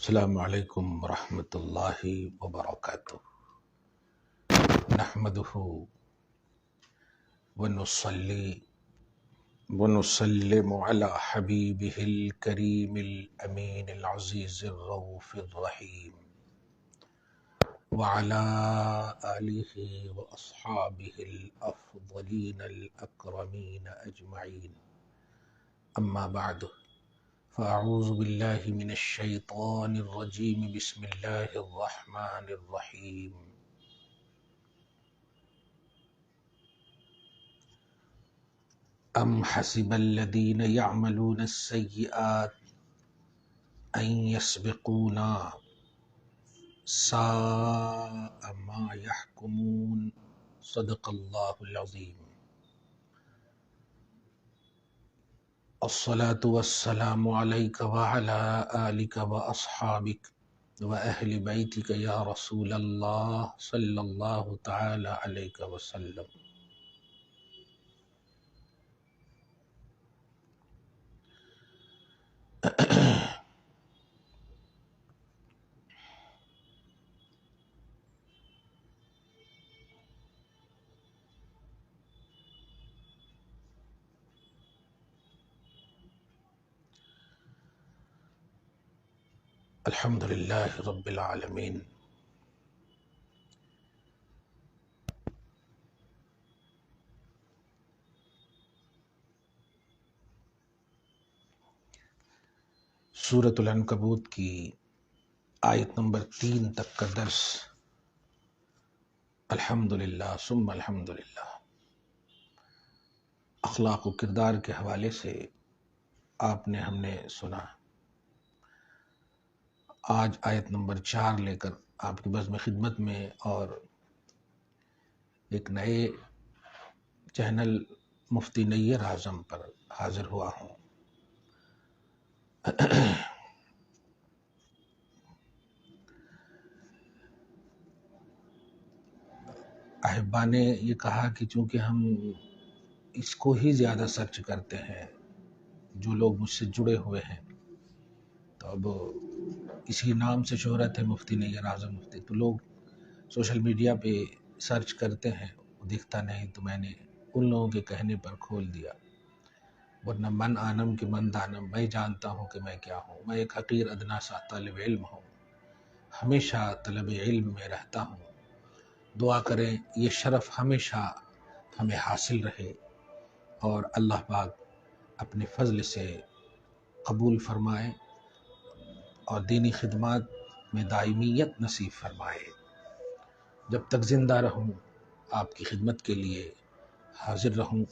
السلام علیکم ورحمۃ اللہ وبرکاتہ۔ نحمده ونصلی ونسلم علی حبیبہ الکریم الامین العزیز الرؤوف الرحیم وعلی آلہ واصحابہ الافضلین الاکرمین اجمعین، اما بعد فاعوذ باللہ من الشیطان الرجیم، بسم اللہ الرحمن الرحیم۔ ام حسب الذین یعملون السیئات ان یسبقونا ساء ما یحکمون، صدق اللہ العظیم۔ الصلاة والسلام علیک وعلی آلک واصحابک واہل بیتک یا رسول اللہ صلی اللہ تعالی علیہ وسلم۔ الحمدللہ رب العالمین، سورۃ العنکبوت کی آیت نمبر 3 تک کا درس الحمدللہ ثم الحمدللہ اخلاق و کردار کے حوالے سے ہم نے سنا۔ آج آیت نمبر 4 لے کر آپ کی بزم خدمت میں اور ایک نئے چینل مفتی نیر اعظم پر حاضر ہوا ہوں۔ احبا نے یہ کہا کہ چونکہ ہم اس کو ہی زیادہ سرچ کرتے ہیں، جو لوگ مجھ سے جڑے ہوئے ہیں، تو اب اسی نام سے شہرت ہے مفتی نیر اعظم مفتی، تو لوگ سوشل میڈیا پہ سرچ کرتے ہیں، دکھتا نہیں، تو میں نے ان لوگوں کے کہنے پر کھول دیا، ورنہ من آنم کہ من دانم، میں جانتا ہوں کہ میں کیا ہوں۔ میں ایک حقیر ادنا سا طالب علم ہوں، ہمیشہ طلب علم میں رہتا ہوں۔ دعا کریں یہ شرف ہمیشہ ہمیں حاصل رہے اور اللہ پاک اپنے فضل سے قبول فرمائے اور دینی خدمات میں دائمیت نصیب فرمائے۔ جب تک زندہ رہوں آپ کی خدمت کے لیے حاضر رہوں،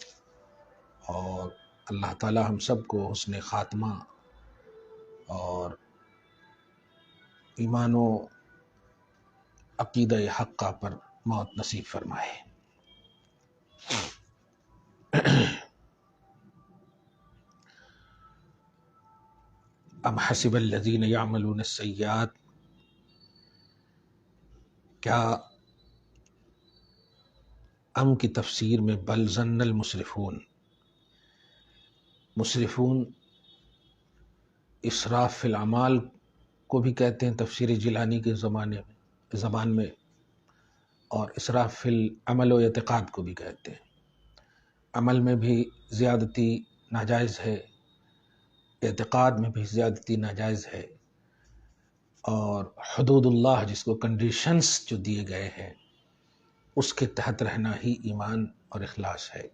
اور اللہ تعالی ہم سب کو حسن خاتمہ اور ایمان و عقیدہ حقہ پر موت نصیب فرمائے۔ ام حسب الذین یعملون السیئات، کیا ام کی تفسیر میں بل ظن المسرفون، مسرفون اسراف فی الاعمال کو بھی کہتے ہیں تفسیر جیلانی کے زبان میں، اور اسراف فی العمل و اعتقاد کو بھی کہتے ہیں۔ عمل میں بھی زیادتی ناجائز ہے، اعتقاد میں بھی زیادتی ناجائز ہے، اور حدود اللہ جس کو کنڈیشنز جو دیے گئے ہیں اس کے تحت رہنا ہی ایمان اور اخلاص ہے۔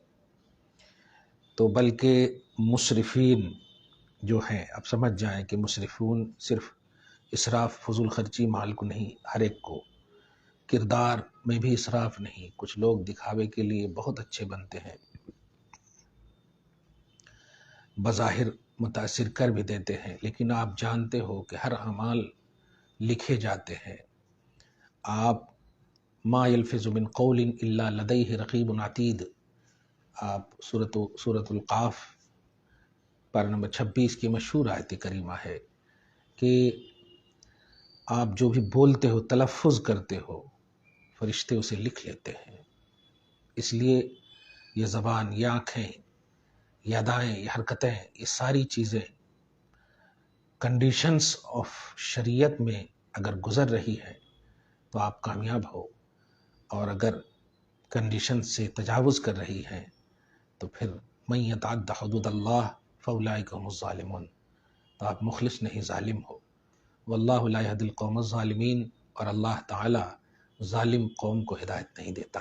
تو بلکہ مسرفین جو ہیں، اب سمجھ جائیں کہ مسرفون صرف اسراف فضول خرچی مال کو نہیں، ہر ایک کو، کردار میں بھی اسراف نہیں۔ کچھ لوگ دکھاوے کے لیے بہت اچھے بنتے ہیں، بظاہر متاثر کر بھی دیتے ہیں، لیکن آپ جانتے ہو کہ ہر اعمال لکھے جاتے ہیں۔ آپ ما یلفظ من قول الا لدیہ رقیب عتید، آپ سورۃ القاف پارہ نمبر 26 کی مشہور آیت کریمہ ہے کہ آپ جو بھی بولتے ہو، تلفظ کرتے ہو، فرشتے اسے لکھ لیتے ہیں۔ اس لیے یہ زبان، یہ آنکھیں، یہ ادائیں، یہ حرکتیں، یہ ساری چیزیں کنڈیشنز آف شریعت میں اگر گزر رہی ہے تو آپ کامیاب ہو، اور اگر کنڈیشن سے تجاوز کر رہی ہیں تو پھر من یتعد حدود اللہ فاولئک هم الظالمون، تو آپ مخلص نہیں، ظالم ہو۔ واللہ لا یہدی القوم الظالمین، اور اللہ تعالی ظالم قوم کو ہدایت نہیں دیتا۔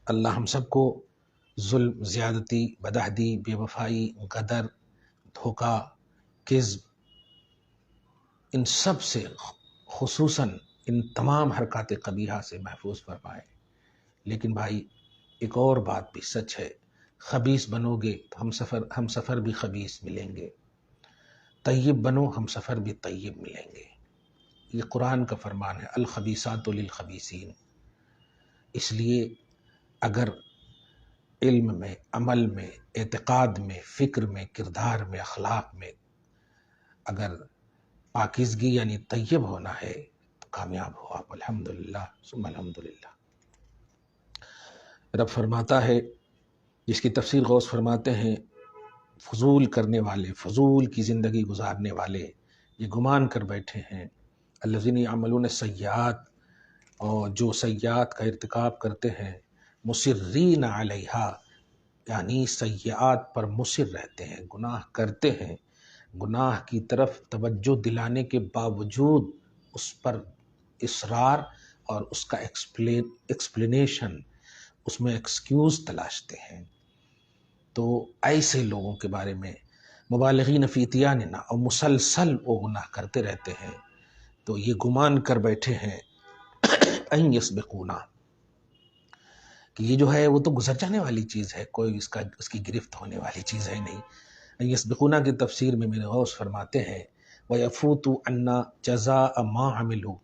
اللہ ہم سب کو ظلم، زیادتی، بدعہدی، بے وفائی، غدر، دھوکہ، کذب، ان سب سے، خصوصاً ان تمام حرکات قبیحہ سے محفوظ فرمائے۔ لیکن بھائی ایک اور بات بھی سچ ہے، خبیث بنو گے تو ہم سفر بھی خبیث ملیں گے، طیب بنو ہم سفر بھی طیب ملیں گے۔ یہ قرآن کا فرمان ہے، الخبیثات للخبیثین۔ اس لیے اگر علم میں، عمل میں، اعتقاد میں، فکر میں، کردار میں، اخلاق میں اگر پاکیزگی یعنی طیب ہونا ہے تو کامیاب ہو آپ، الحمدللہ ثم الحمدللہ۔ رب فرماتا ہے، جس کی تفسیر غوث فرماتے ہیں، فضول کرنے والے، فضول کی زندگی گزارنے والے یہ گمان کر بیٹھے ہیں، الذین یعملون السیئات، اور جو سیئات کا ارتکاب کرتے ہیں، مصرین علیہا، یعنی سیئات پر مصر رہتے ہیں، گناہ کرتے ہیں، گناہ کی طرف توجہ دلانے کے باوجود اس پر اصرار اور اس کا ایکسپلینیشن، اس میں ایکسکیوز تلاشتے ہیں۔ تو ایسے لوگوں کے بارے میں مبالغین فی اتیاننا، اور مسلسل وہ گناہ کرتے رہتے ہیں، تو یہ گمان کر بیٹھے ہیں ان یسبقونا، کہ یہ جو ہے وہ تو گزر جانے والی چیز ہے، کوئی اس کی گرفت ہونے والی چیز ہے نہیں۔ ان یسبقونا کی تفسیر میں میرے غوث فرماتے ہیں وَيَفُوتُ عَنَّا جَزَاءَ مَا عَمِلُوا،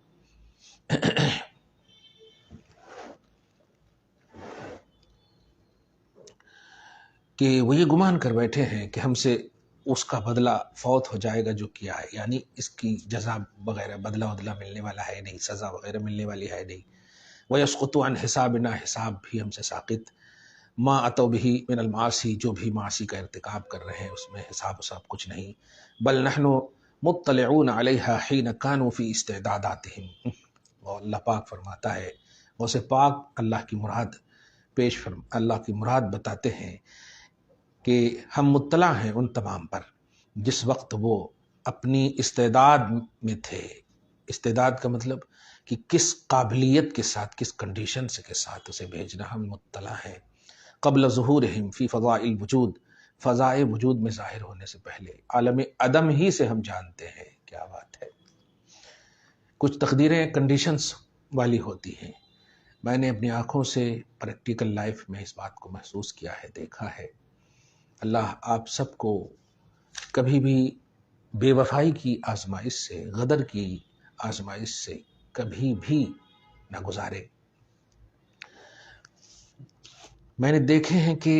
کہ وہ یہ گمان کر بیٹھے ہیں کہ ہم سے اس کا بدلہ فوت ہو جائے گا جو کیا ہے، یعنی اس کی جزا وغیرہ، بدلہ ملنے والا ہے نہیں، سزا وغیرہ ملنے والی ہے نہیں۔ وَيَسْقُطُ عَنْ حِسَابِنَا، حساب بھی ہم سے ساقط، ما اتوا بہ من المعاصی، جو بھی معاصی کا ارتکاب کر رہے ہیں اس میں حساب کچھ نہیں، بل نحن مطلعون علیہا حین کانوا فی استعداداتہم۔ اور اللہ پاک فرماتا ہے، اسے پاک اللہ کی مراد اللہ کی مراد بتاتے ہیں کہ ہم مطلع ہیں ان تمام پر جس وقت وہ اپنی استعداد میں تھے۔ استعداد کا مطلب کہ کس قابلیت کے ساتھ، کس کنڈیشن کے ساتھ اسے بھیجنا، ہم مطلع ہیں۔ قبل ظہورہم فی فضاء الوجود، فضائے وجود میں ظاہر ہونے سے پہلے، عالم عدم ہی سے ہم جانتے ہیں۔ کیا بات ہے! کچھ تقدیریں کنڈیشنز والی ہوتی ہیں، میں نے اپنی آنکھوں سے پریکٹیکل لائف میں اس بات کو محسوس کیا ہے، دیکھا ہے۔ اللہ آپ سب کو کبھی بھی بے وفائی کی آزمائش سے، غدر کی آزمائش سے کبھی بھی نہ گزارے۔ میں نے دیکھے ہیں کہ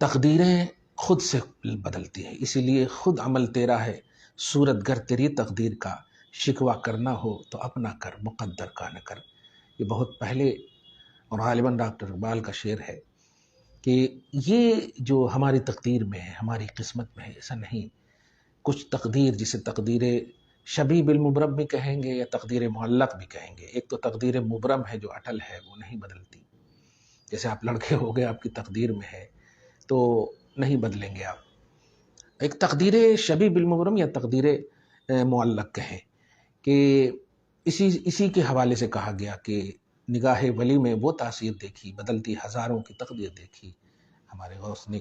تقدیریں خود سے بدلتی ہیں، اسی لیے خود عمل تیرا ہے صورت گر تیری تقدیر کا، شکوہ کرنا ہو تو اپنا کر، مقدر کا نہ کر۔ یہ بہت پہلے اور غالباً ڈاکٹر اقبال کا شعر ہے کہ یہ جو ہماری تقدیر میں ہے، ہماری قسمت میں ہے، ایسا نہیں۔ کچھ تقدیر، جسے تقدیر شبیہ بالمبرم بھی کہیں گے یا تقدیر معلق بھی کہیں گے۔ ایک تو تقدیر مبرم ہے جو اٹل ہے، وہ نہیں بدلتی، جیسے آپ لڑکے ہو گئے، آپ کی تقدیر میں ہے تو نہیں بدلیں گے آپ۔ ایک تقدیر شبیہ بالمبرم یا تقدیر معلق کہیں کہ اسی کے حوالے سے کہا گیا کہ نگاہ ولی میں وہ تاثیر دیکھی، بدلتی ہزاروں کی تقدیر دیکھی۔ ہمارے غوث نے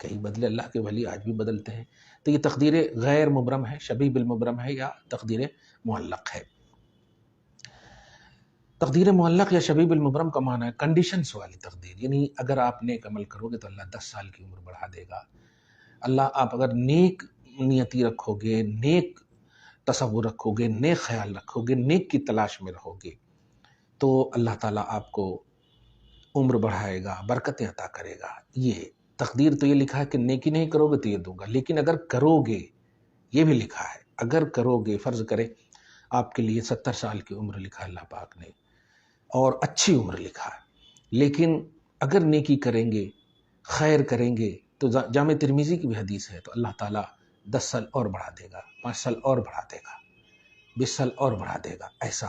کہیں بدلے، اللہ کے ولی آج بھی بدلتے ہیں۔ تو یہ تقدیر غیر مبرم ہے، شبیہ بالمبرم ہے یا تقدیر معلق ہے۔ تقدیر معلق یا شبیہ بالمبرم کا معنی ہے کنڈیشنز والی تقدیر، یعنی اگر آپ نیک عمل کرو گے تو اللہ 10 سال کی عمر بڑھا دے گا۔ اللہ، آپ اگر نیک نیتی رکھو گے، نیک تصور رکھو گے، نیک خیال رکھو گے، نیک کی تلاش میں رہو گے تو اللہ تعالیٰ آپ کو عمر بڑھائے گا، برکتیں عطا کرے گا۔ یہ تقدیر تو یہ لکھا ہے کہ نیکی نہیں کرو گے تو یہ دوں گا، لیکن اگر کرو گے، یہ بھی لکھا ہے اگر کرو گے، فرض کریں آپ کے لیے 70 سال کی عمر لکھا اللہ پاک نے اور اچھی عمر لکھا ہے، لیکن اگر نیکی کریں گے خیر کریں گے تو جامع ترمذی کی بھی حدیث ہے، تو اللہ تعالیٰ 10 سال اور بڑھا دے گا، 5 سال اور بڑھا دے گا، 20 سال اور بڑھا دے گا. ایسا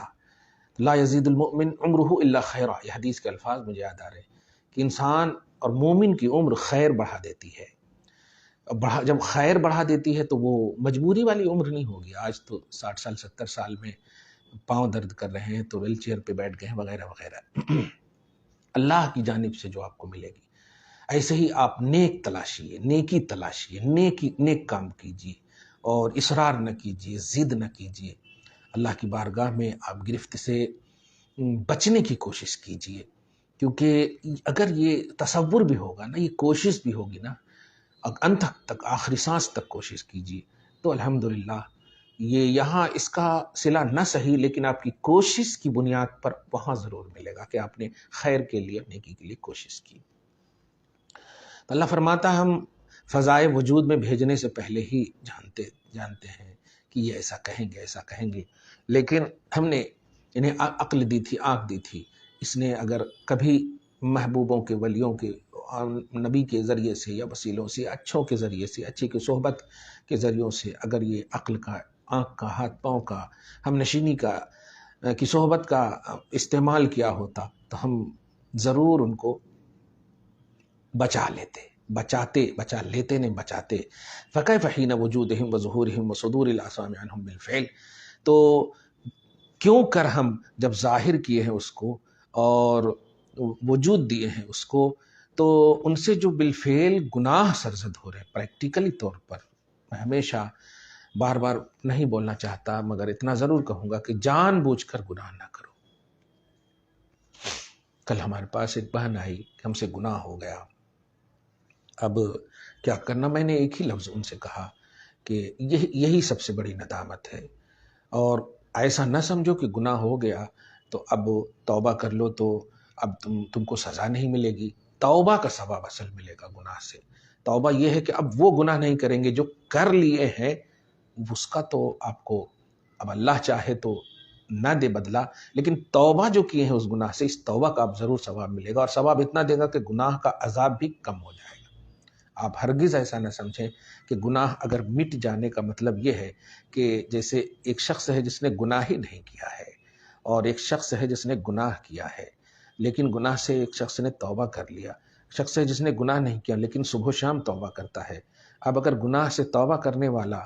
لا یزید المؤمن عمرہ الا خیرا، یہ حدیث کے الفاظ مجھے یاد آ رہے ہیں کہ انسان اور مومن کی عمر خیر بڑھا دیتی ہے. جب خیر بڑھا دیتی ہے تو وہ مجبوری والی عمر نہیں ہوگی. آج تو 60 سال 70 سال میں پاؤں درد کر رہے ہیں تو ویل چیئر پہ بیٹھ گئے ہیں وغیرہ وغیرہ. اللہ کی جانب سے جو آپ کو ملے گی. ایسے ہی آپ نیک تلاشیے، نیکی تلاشیے، نیک کام کیجیے اور اصرار نہ کیجیے، ضد نہ کیجیے. اللہ کی بارگاہ میں آپ گرفت سے بچنے کی کوشش کیجیے، کیونکہ اگر یہ تصور بھی ہوگا نا، یہ کوشش بھی ہوگی نا، انت تک آخری سانس تک کوشش کیجیے تو الحمدللہ یہ یہاں اس کا صلہ نہ صحیح لیکن آپ کی کوشش کی بنیاد پر وہاں ضرور ملے گا کہ آپ نے خیر کے لیے، نیکی کے لیے کوشش کی. تو اللہ فرماتا ہے ہم فضائے وجود میں بھیجنے سے پہلے ہی جانتے ہیں کہ یہ ایسا کہیں گے، ایسا کہیں گے، لیکن ہم نے انہیں عقل دی تھی، آنکھ دی تھی. اس نے اگر کبھی محبوبوں کے، ولیوں کے، نبی کے ذریعے سے یا وسیلوں سے، اچھوں کے ذریعے سے، اچھی کی صحبت کے ذریعوں سے اگر یہ عقل کا، آنکھ کا، ہاتھ پاؤں کا، ہم نشینی کا، کی صحبت کا استعمال کیا ہوتا تو ہم ضرور ان کو بچا لیتے نہیں بچاتے. فَكَيْفَ حِينَ وُجُودِهِمْ وَظُهُورِهِمْ وَصُدُورِ الْأَعْصَامِ عَنْهُمْ بِالْفِعْلِ، تو کیوں کر ہم جب ظاہر کیے ہیں اس کو اور وجود دیے ہیں اس کو، تو ان سے جو بالفعل گناہ سرزد ہو رہے ہیں پریکٹیکلی طور پر. میں ہمیشہ بار بار نہیں بولنا چاہتا مگر اتنا ضرور کہوں گا کہ جان بوجھ کر گناہ نہ کرو. کل ہمارے پاس ایک بہن آئی کہ ہم سے گناہ ہو گیا، اب کیا کرنا. میں نے ایک ہی لفظ ان سے کہا کہ یہی سب سے بڑی ندامت ہے، اور ایسا نہ سمجھو کہ گناہ ہو گیا تو اب توبہ کر لو تو اب تم کو سزا نہیں ملے گی. توبہ کا ثواب اصل ملے گا گناہ سے. توبہ یہ ہے کہ اب وہ گناہ نہیں کریں گے جو کر لیے ہیں، اس کا تو آپ کو اب اللہ چاہے تو نہ دے بدلہ، لیکن توبہ جو کیے ہیں اس گناہ سے، اس توبہ کا آپ ضرور ثواب ملے گا، اور ثواب اتنا دے گا کہ گناہ کا عذاب بھی کم ہو جائے گا. آپ ہرگز ایسا نہ سمجھیں کہ گناہ اگر مٹ جانے کا مطلب یہ ہے کہ جیسے ایک شخص ہے جس نے گناہ ہی نہیں کیا ہے، اور ایک شخص ہے جس نے گناہ کیا ہے لیکن گناہ سے ایک شخص نے توبہ کر لیا، شخص ہے جس نے گناہ نہیں کیا لیکن صبح و شام توبہ کرتا ہے. اب اگر گناہ سے توبہ کرنے والا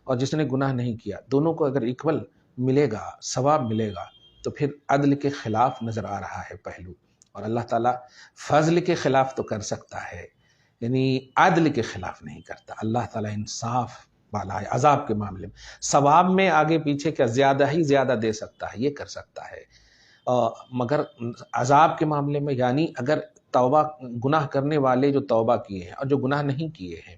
اور جس نے گناہ نہیں کیا، دونوں کو اگر ایکول ملے گا، ثواب ملے گا، تو پھر عدل کے خلاف نظر آ رہا ہے پہلو. اور اللہ تعالیٰ فضل کے خلاف تو کر سکتا ہے، یعنی عدل کے خلاف نہیں کرتا. اللہ تعالیٰ انصاف والا ہے. عذاب کے معاملے میں، ثواب میں آگے پیچھے کیا زیادہ ہی زیادہ دے سکتا ہے، یہ کر سکتا ہے، مگر عذاب کے معاملے میں یعنی اگر توبہ، گناہ کرنے والے جو توبہ کیے ہیں اور جو گناہ نہیں کیے ہیں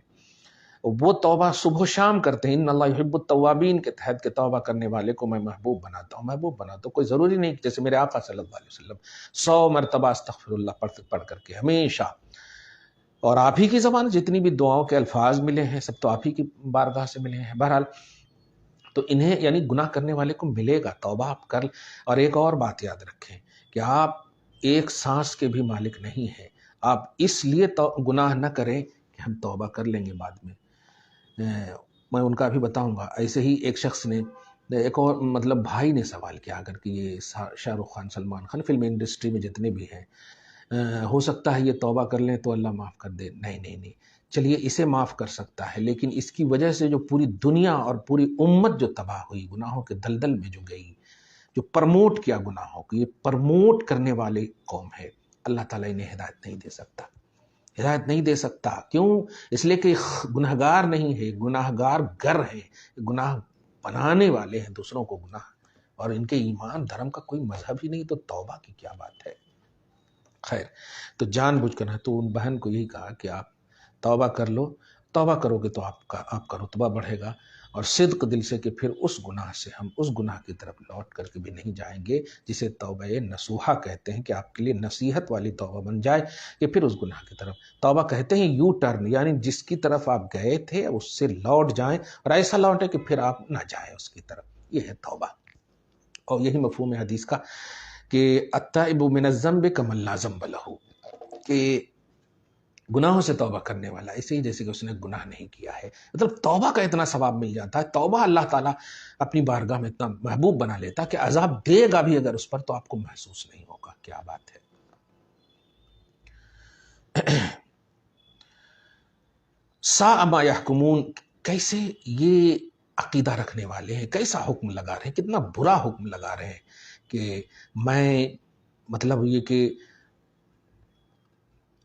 وہ توبہ صبح و شام کرتے ہیں، ان اللہ یحب التوابین کے تحت، کہ توبہ کرنے والے کو میں محبوب بناتا ہوں. کوئی ضروری نہیں کہ جیسے میرے آقا صلی اللہ علیہ وسلم 100 مرتبہ استغفر اللہ پڑھ کر کے ہمیشہ، اور آپ ہی کی زبان جتنی بھی دعاؤں کے الفاظ ملے ہیں سب تو آپ ہی کی بارگاہ سے ملے ہیں. بہرحال تو انہیں یعنی گناہ کرنے والے کو ملے گا، توبہ آپ کر. اور ایک اور بات یاد رکھیں کہ آپ ایک سانس کے بھی مالک نہیں ہیں. آپ اس لیے گناہ نہ کریں کہ ہم توبہ کر لیں گے بعد میں. میں ان کا بھی بتاؤں گا. ایسے ہی ایک شخص نے، ایک اور مطلب بھائی نے سوال کیا، اگر کہ یہ شاہ رخ خان، سلمان خان، فلم انڈسٹری میں جتنے بھی ہیں، ہو سکتا ہے یہ توبہ کر لیں تو اللہ معاف کر دے. نہیں، چلیے اسے معاف کر سکتا ہے، لیکن اس کی وجہ سے جو پوری دنیا اور پوری امت جو تباہ ہوئی، گناہوں کے دلدل میں جو گئی، جو پرموٹ کیا گناہوں کو، یہ پرموٹ کرنے والے قوم ہے، اللہ تعالیٰ انہیں ہدایت نہیں دے سکتا. ہدایت نہیں دے سکتا. کیوں؟ اس لیے کہ گناہگار نہیں ہے، گناہگار گر ہیں، گناہ بنانے والے ہیں دوسروں کو گناہ، اور ان کے ایمان دھرم کا کوئی مذہب ہی نہیں، تو توبہ کی کیا بات ہے. خیر، تو جان بوجھ کر ہے. تو ان بہن کو یہی کہا کہ آپ توبہ کر لو، توبہ کرو گے تو آپ کا رتبہ بڑھے گا، اور صدق دل سے کہ پھر اس گناہ سے ہم اس گناہ کی طرف لوٹ کر کے بھی نہیں جائیں گے جسے توبہ نصوحہ کہتے ہیں، کہ آپ کے لیے نصیحت والی توبہ بن جائے کہ پھر اس گناہ کی طرف. توبہ کہتے ہیں یو ٹرن، یعنی جس کی طرف آپ گئے تھے اس سے لوٹ جائیں، اور ایسا لوٹے کہ پھر آپ نہ جائیں اس کی طرف. یہ ہے توبہ. اور یہی مفہوم ہے حدیث کا کہ التائب من الذنب کمن لا ذنب لہ، کہ گناہوں سے توبہ کرنے والا ایسے ہی جیسے کہ اس نے گناہ نہیں کیا ہے، مطلب توبہ کا اتنا ثواب مل جاتا ہے، توبہ اللہ تعالیٰ اپنی بارگاہ میں اتنا محبوب بنا لیتا کہ عذاب دے گا بھی اگر اس پر تو آپ کو محسوس نہیں ہوگا. کیا بات ہے. ساء ما یحکمون، کیسے یہ عقیدہ رکھنے والے ہیں کیسا حکم لگا رہے ہیں، کتنا برا حکم لگا رہے ہیں کہ میں مطلب یہ کہ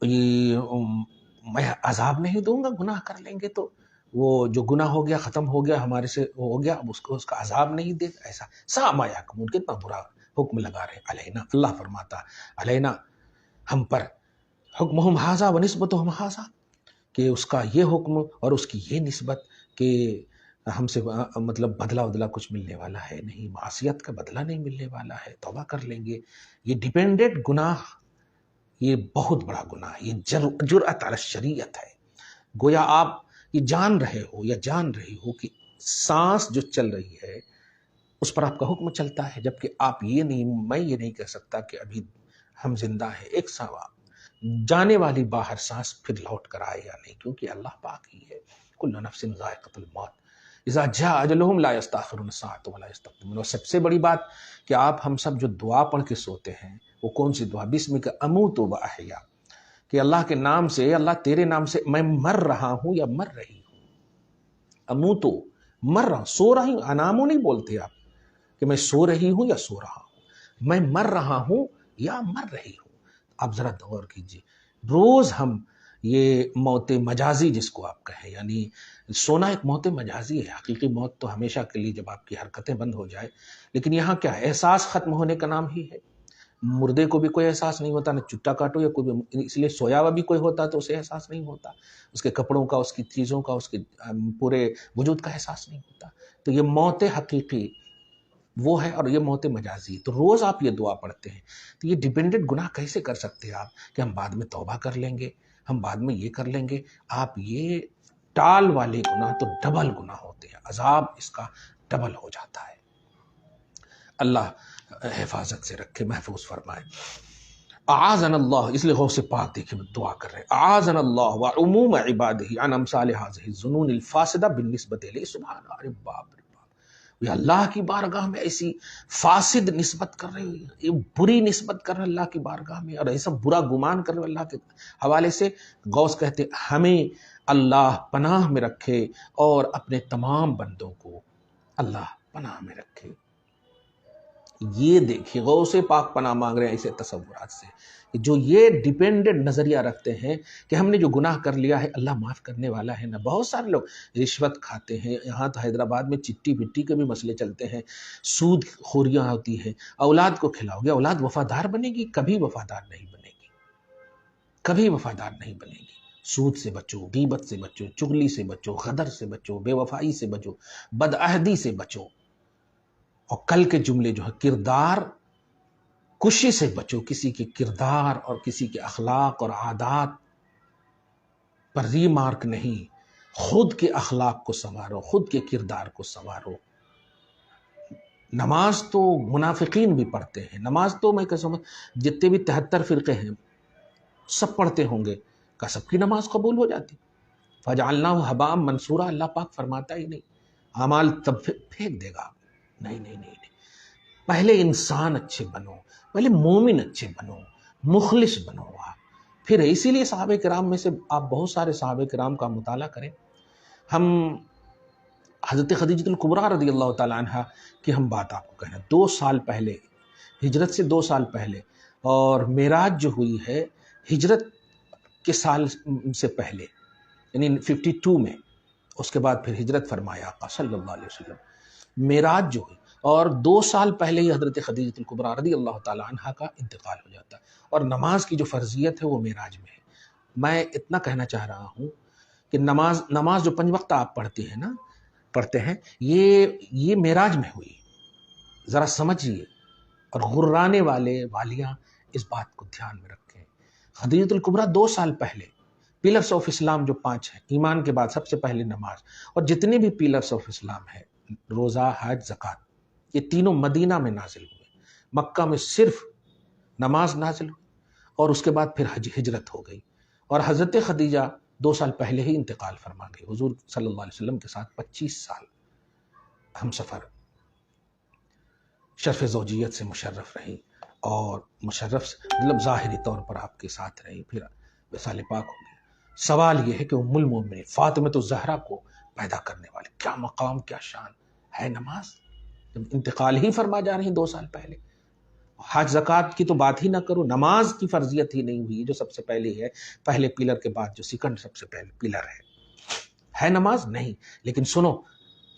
میں عذاب نہیں دوں گا، گناہ کر لیں گے تو وہ جو گناہ ہو گیا ختم ہو گیا ہمارے سے ہو گیا، اب اس کا عذاب نہیں دے گا. ایسا ساء ما یحکمون، کتنا برا حکم لگا رہے ہیں. علینا، اللہ فرماتا علینا، ہم پر، حکمہم ھذا ونسبتہم ھذا، کہ اس کا یہ حکم اور اس کی یہ نسبت کہ ہم سے مطلب بدلہ بدلہ کچھ ملنے والا ہے نہیں، معصیت کا بدلہ نہیں ملنے والا ہے، توبہ کر لیں گے. یہ ڈیپینڈنٹ گناہ، یہ بہت بڑا گناہ ہے، یہ جرأت علی الشریعت ہے. گویا آپ یہ جان رہے ہو یا جان رہی ہو کہ سانس جو چل رہی ہے اس پر آپ کا حکم چلتا ہے، جبکہ آپ یہ نہیں، میں یہ نہیں کہہ سکتا کہ ابھی ہم زندہ ہیں، ایک ثواب جانے والی باہر سانس پھر لوٹ کر آئے یا نہیں، کیونکہ اللہ پاک ہی ہے. کل نفس ذائقۃ الموت اذا جاء اجلهم لا يستأخرون ساعة ولا يستقدمون. اور سب سے بڑی بات کہ آپ ہم سب جو دعا پڑھ کے سوتے ہیں وہ کون سی دعا؟ بسمک اموت واحیا، کہ اللہ کے نام سے، اللہ تیرے نام سے میں مر رہا ہوں یا مر رہی ہوں. اموتو، مر رہا ہوں، سو رہی ہوں. انامو نہیں بولتے آپ کہ میں سو رہی ہوں یا سو رہا ہوں، میں مر رہا ہوں یا مر رہی ہوں. آپ ذرا غور کیجئے، روز ہم یہ موت مجازی جس کو آپ کہیں، یعنی سونا ایک موت مجازی ہے، حقیقی موت تو ہمیشہ کے لیے جب آپ کی حرکتیں بند ہو جائے. لیکن یہاں کیا ہے؟ احساس ختم ہونے کا نام ہی ہے. مردے کو بھی کوئی احساس نہیں ہوتا، نہ چٹا کاٹو یا کوئی بھی، اس لیے سویا ہوا بھی کوئی ہوتا تو اسے احساس نہیں ہوتا، اس کے کپڑوں کا، اس کی چیزوں کا، اس کے پورے وجود کا احساس نہیں ہوتا. تو یہ موت حقیقی وہ ہے اور یہ موت مجازی. تو روز آپ یہ دعا پڑھتے ہیں تو یہ ڈیپینڈنٹ گناہ کیسے کر سکتے ہیں آپ کہ ہم بعد میں توبہ کر لیں گے، ہم بعد میں یہ کر لیں گے. آپ یہ ٹال والے گناہ تو ڈبل گناہ ہوتے ہیں، عذاب اس کا ڈبل ہو جاتا ہے. اللہ حفاظت سے رکھے، محفوظ فرمائے. اعاذنا اللہ، اس لیے غوث پاک دیکھیں دعا کر رہے ہیں، اعاذنا اللہ وعموم عبادہ عن امثال هذه الظنون الفاسدہ بالنسبۃ الیہ. سبحان اللہ، ارے باپ رے باپ، یہ اللہ کی بارگاہ میں ایسی فاسد نسبت کر رہے ہیں، یہ بری نسبت کر رہے اللہ کی بارگاہ میں، اور ایسا برا گمان کر رہے اللہ کے حوالے سے. غوث کہتے ہمیں اللہ پناہ میں رکھے اور اپنے تمام بندوں کو اللہ پناہ میں رکھے. یہ دیکھیے غوث پاک پناہ مانگ رہے ہیں ایسے تصورات سے، جو یہ ڈیپینڈنٹ نظریہ رکھتے ہیں کہ ہم نے جو گناہ کر لیا ہے اللہ معاف کرنے والا ہے. نہ بہت سارے لوگ رشوت کھاتے ہیں، یہاں تو حیدرآباد میں چٹی پٹی کے بھی مسئلے چلتے ہیں، سود خوریاں ہوتی ہیں. اولاد کو کھلاؤ گے، اولاد وفادار بنے گی؟ کبھی وفادار نہیں بنے گی، کبھی وفادار نہیں بنے گی. سود سے بچو، غیبت سے بچو، چغلی سے بچو، غدر سے بچو، بے وفائی سے بچو، بدعہدی سے بچو. اور کل کے جملے جو ہے کردار کشی سے بچو، کسی کے کردار اور کسی کے اخلاق اور عادات پر ریمارک نہیں، خود کے اخلاق کو سنوارو، خود کے کردار کو سنوارو. نماز تو منافقین بھی پڑھتے ہیں، نماز تو میں کہہ سکتا ہوں جتنے بھی 73 فرقے ہیں سب پڑھتے ہوں گے، کہ سب کی نماز قبول ہو جاتی؟ فجعلناہ ھباء منثورا، اللہ پاک فرماتا ہی نہیں، اعمال تب پھینک دے گا. نہیں نہیں نہیں، پہلے انسان اچھے بنو، پہلے مومن اچھے بنو، مخلص بنو آپ. پھر اسی لیے صحابہ کرام میں سے آپ بہت سارے صحابہ کرام کا مطالعہ کریں. ہم حضرت خدیجہ الکبریٰ رضی اللہ تعالیٰ عنہ کی ہم بات آپ کو کہنا، 2 سال پہلے، ہجرت سے 2 سال پہلے، اور معراج جو ہوئی ہے ہجرت کے سال سے پہلے، یعنی 52 میں، اس کے بعد پھر ہجرت فرمایا آقا صلی اللہ علیہ وسلم. معراج جو ہوئی اور 2 سال پہلے ہی حضرت خدیجہ الکبریٰ رضی اللہ تعالیٰ عنہ کا انتقال ہو جاتا ہے. اور نماز کی جو فرضیت ہے وہ معراج میں ہے. میں اتنا کہنا چاہ رہا ہوں کہ نماز جو 5 وقت آپ پڑھتے ہیں یہ معراج میں ہوئی. ذرا سمجھیے، اور غرانے والے والیاں اس بات کو دھیان میں رکھیں. خدیجہ الکبریٰ 2 سال پہلے، پیلرز آف اسلام جو 5 ہیں، ایمان کے بعد سب سے پہلے نماز، اور جتنے بھی پیلرز آف اسلام ہے، روزہ، حج، زکوٰۃ، یہ تینوں مدینہ میں نازل ہوئے. مکہ میں صرف نماز نازل ہوئی اور اس کے بعد پھر ہجرت ہو گئی. اور حضرت خدیجہ 2 سال پہلے ہی انتقال فرما گئی. حضور صلی اللہ علیہ وسلم کے ساتھ 25 سال ہم سفر شرف زوجیت سے مشرف رہی، اور مشرف مطلب ظاہری طور پر آپ کے ساتھ رہی، پھر وصال پاک ہو گیا. سوال یہ ہے کہ ام المومنین فاطمہ الزہرا کو پیدا کرنے والے کیا مقام، کیا شان ہے نماز، جب انتقال ہی فرما جا رہی 2 سال پہلے. حج زکوٰۃ کی تو بات ہی نہ کرو، نماز کی فرضیت ہی نہیں ہوئی جو سب سے پہلے ہے، پہلے پلر کے بعد جو سیکنڈ سب سے پہلے پلر ہے نماز نہیں. لیکن سنو،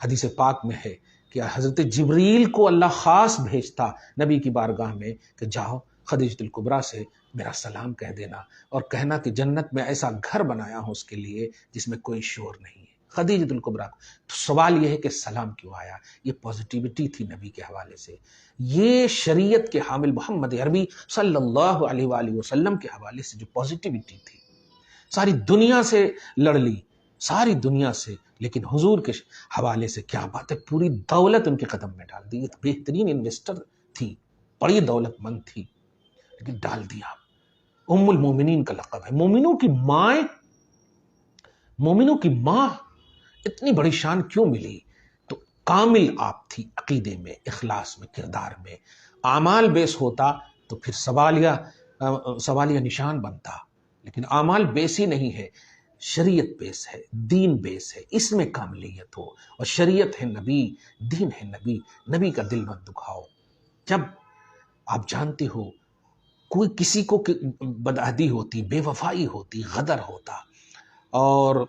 حدیث پاک میں ہے کہ حضرت جبریل کو اللہ خاص بھیجتا نبی کی بارگاہ میں کہ جاؤ خدیجۃ الکبریٰ سے میرا سلام کہہ دینا اور کہنا کہ جنت میں ایسا گھر بنایا ہوں اس کے لیے جس میں کوئی شور نہیں ہے، خدیجۃ الکبریٰ کو. تو سوال یہ ہے کہ سلام کیوں آیا؟ یہ پازیٹیوٹی تھی نبی کے حوالے سے، یہ شریعت کے حامل محمد عربی صلی اللہ علیہ وآلہ وسلم کے حوالے سے جو پازیٹیوٹی تھی. ساری دنیا سے لڑ لی، ساری دنیا سے، لیکن حضور کے حوالے سے کیا بات ہے، پوری دولت ان کے قدم میں ڈال دی. ایک بہترین انویسٹر تھی، بڑی دولت مند تھی، لیکن ڈال دیا. ام المومنین کا لقب ہے، مومنوں کی ماں اتنی بڑی شان کیوں ملی؟ تو کامل آپ تھی عقیدے میں، اخلاص میں، کردار میں. اعمال بیس ہوتا تو پھر سوالیہ نشان بنتا، لیکن اعمال بیس ہی نہیں ہے، شریعت بیس ہے، دین بیس ہے، اس میں کاملیت ہو. اور شریعت ہے نبی، دین ہے نبی. نبی کا دل مت دکھاؤ. جب آپ جانتے ہو کوئی کسی کو بدعہدی ہوتی، بے وفائی ہوتی، غدر ہوتا، اور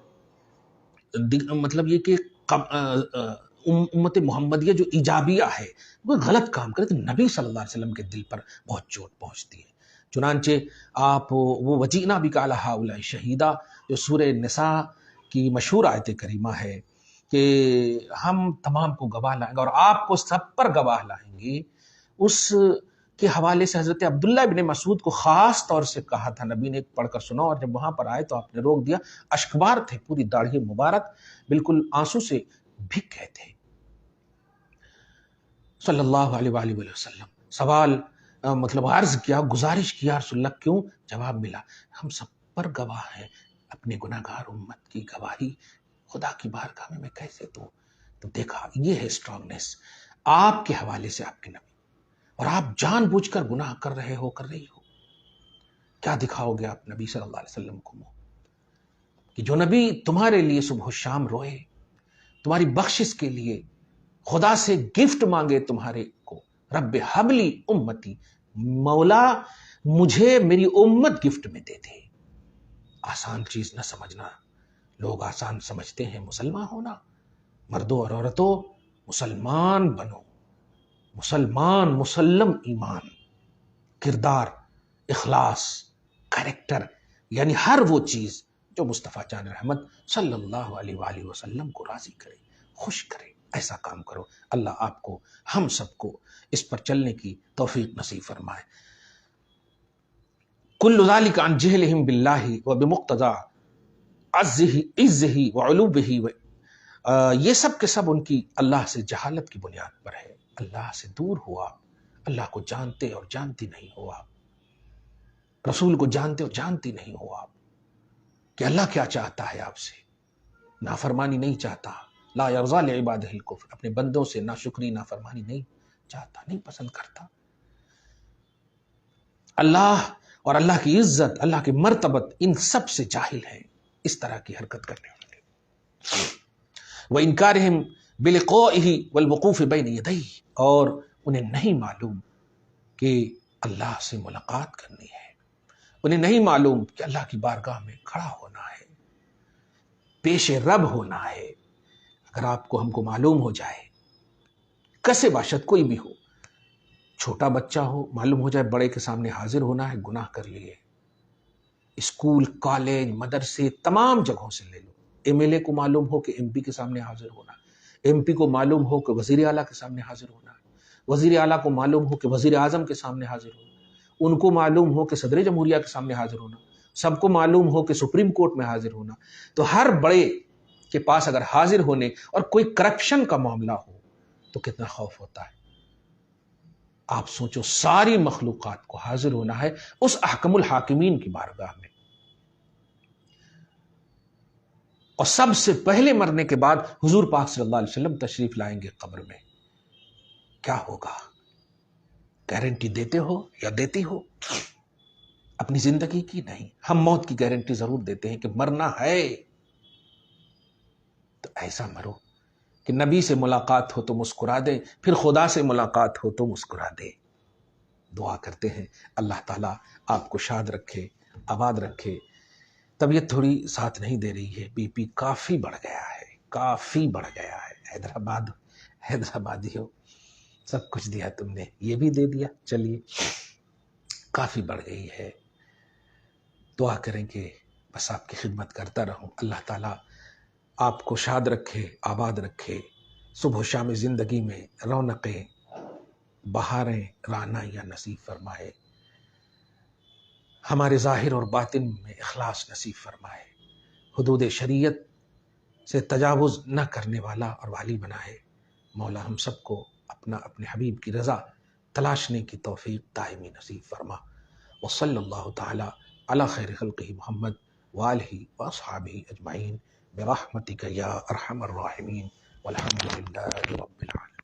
مطلب یہ کہ امت محمدیہ جو ایجابیہ ہے وہ غلط کام کرے تو نبی صلی اللہ علیہ وسلم کے دل پر بہت چوٹ پہنچتی ہے. چنانچہ آپ وہ وجینا بک علی ہؤلاء شہیدا جو سورہ نساء کی مشہور آیت کریمہ ہے کہ ہم تمام کو گواہ لائیں گے اور آپ کو سب پر گواہ لائیں گے، اس کے حوالے سے حضرت عبداللہ ابن مسعود کو خاص طور سے کہا تھا نبی نے پڑھ کر سنا، اور جب وہاں پر آئے تو آپ نے روک دیا. اشکبار تھے، پوری داڑھی مبارک بالکل آنسو سے بھگ گئے تھے. صلی اللہ علیہ وآلہ وسلم سوال مطلب عرض کیا، گزارش کیا، رسول اللہ کیوں؟ جواب ملا ہم سب پر گواہ ہیں، اپنے گناہگار امت کی گواہی خدا کی بارگاہ میں کیسے دوں؟ تو دیکھا یہ ہے اسٹرانگنیس آپ کے حوالے سے، آپ کے نبی، اور آپ جان بوجھ کر گناہ کر رہی ہو. کیا دکھاؤ گے آپ نبی صلی اللہ علیہ وسلم کو کہ جو نبی تمہارے لیے صبح و شام روئے، تمہاری بخشش کے لیے خدا سے گفٹ مانگے تمہارے کو، رب حبلی امتی، مولا مجھے میری امت گفٹ میں دے دے. آسان چیز نہ سمجھنا، لوگ آسان سمجھتے ہیں مسلمان ہونا. مردوں اور عورتوں مسلمان بنو، مسلمان مسلم ایمان، کردار، اخلاص، کریکٹر، یعنی ہر وہ چیز جو مصطفیٰ جان رحمت صلی اللہ علیہ وآلہ وسلم کو راضی کرے، خوش کرے، ایسا کام کرو. اللہ آپ کو، ہم سب کو اس پر چلنے کی توفیق نصیب فرمائے. کل ذالک عن جہلہم باللہ وبمقتضی عزہ وعلوبہ، یہ سب کے سب ان کی اللہ سے جہالت کی بنیاد پر ہے. اللہ سے دور ہوا، اللہ کو جانتے اور جانتی نہیں ہو آپ، رسول کو جانتے اور جانتی نہیں ہو آپ کہ اللہ کیا چاہتا ہے آپ سے. نافرمانی نہیں چاہتا، لا یرضی لعبادہ الکفر، اپنے بندوں سے ناشکری نافرمانی نہیں چاہتا، نہیں پسند کرتا. اللہ اور اللہ کی عزت، اللہ کی مرتبت ان سب سے جاہل ہے اس طرح کی حرکت کرنے والے. وَإِنْكَارِهِمْ بِلِقَائِهِ وَالْوُقُوفِ بَيْنَ يَدَيْهِ، اور انہیں نہیں معلوم کہ اللہ سے ملاقات کرنی ہے، انہیں نہیں معلوم کہ اللہ کی بارگاہ میں کھڑا ہونا ہے، پیش رب ہونا ہے. اگر آپ کو ہم کو معلوم ہو جائے، کسے باشد کوئی بھی ہو، چھوٹا بچہ ہو، معلوم ہو جائے بڑے کے سامنے حاضر ہونا ہے، گناہ کر لیے، اسکول، کالج، مدرسے، تمام جگہوں سے لے لو. ایم ایل اے کو معلوم ہو کہ ایم پی کے سامنے حاضر ہونا، ایم پی کو معلوم ہو کہ وزیر اعلیٰ کے سامنے حاضر ہونا، وزیر اعلیٰ کو معلوم ہو کہ وزیر اعظم کے سامنے حاضر ہونا، ان کو معلوم ہو کہ صدر جمہوریہ کے سامنے حاضر ہونا، سب کو معلوم ہو کہ سپریم کورٹ میں حاضر ہونا. تو ہر بڑے کے پاس اگر حاضر ہونے اور کوئی کرپشن کا معاملہ ہو تو کتنا خوف ہوتا ہے. آپ سوچو، ساری مخلوقات کو حاضر ہونا ہے اس احکم الحاکمین کی بارگاہ میں. اور سب سے پہلے مرنے کے بعد حضور پاک صلی اللہ علیہ وسلم تشریف لائیں گے قبر میں. کیا ہوگا؟ گارنٹی دیتے ہو یا دیتی ہو اپنی زندگی کی؟ نہیں. ہم موت کی گارنٹی ضرور دیتے ہیں کہ مرنا ہے تو ایسا مرو کہ نبی سے ملاقات ہو تو مسکرا دے، پھر خدا سے ملاقات ہو تو مسکرا دے. دعا کرتے ہیں اللہ تعالیٰ آپ کو شاد رکھے، آباد رکھے. طبیعت تھوڑی ساتھ نہیں دے رہی ہے، بی پی کافی بڑھ گیا ہے، کافی بڑھ گیا ہے. حیدرآبادی ہو، سب کچھ دیا تم نے، یہ بھی دے دیا. چلیے کافی بڑھ گئی ہے. دعا کریں کہ بس آپ کی خدمت کرتا رہوں. اللہ تعالیٰ آپ کو شاد رکھے، آباد رکھے. صبح و شام زندگی میں رونقیں، بہاریں، رعنائیاں نصیب فرمائے. ہمارے ظاہر اور باطن میں اخلاص نصیب فرمائے. حدود شریعت سے تجاوز نہ کرنے والا اور والی بنائے. مولا ہم سب کو اپنے حبیب کی رضا تلاشنے کی توفیق دائمی نصیب فرما. وصلی اللہ تعالی علی خیر خلقہ محمد وآلہ واصحابہ اجمعین برحمتک یا ارحم الراحمین والحمد للہ رب العالمین.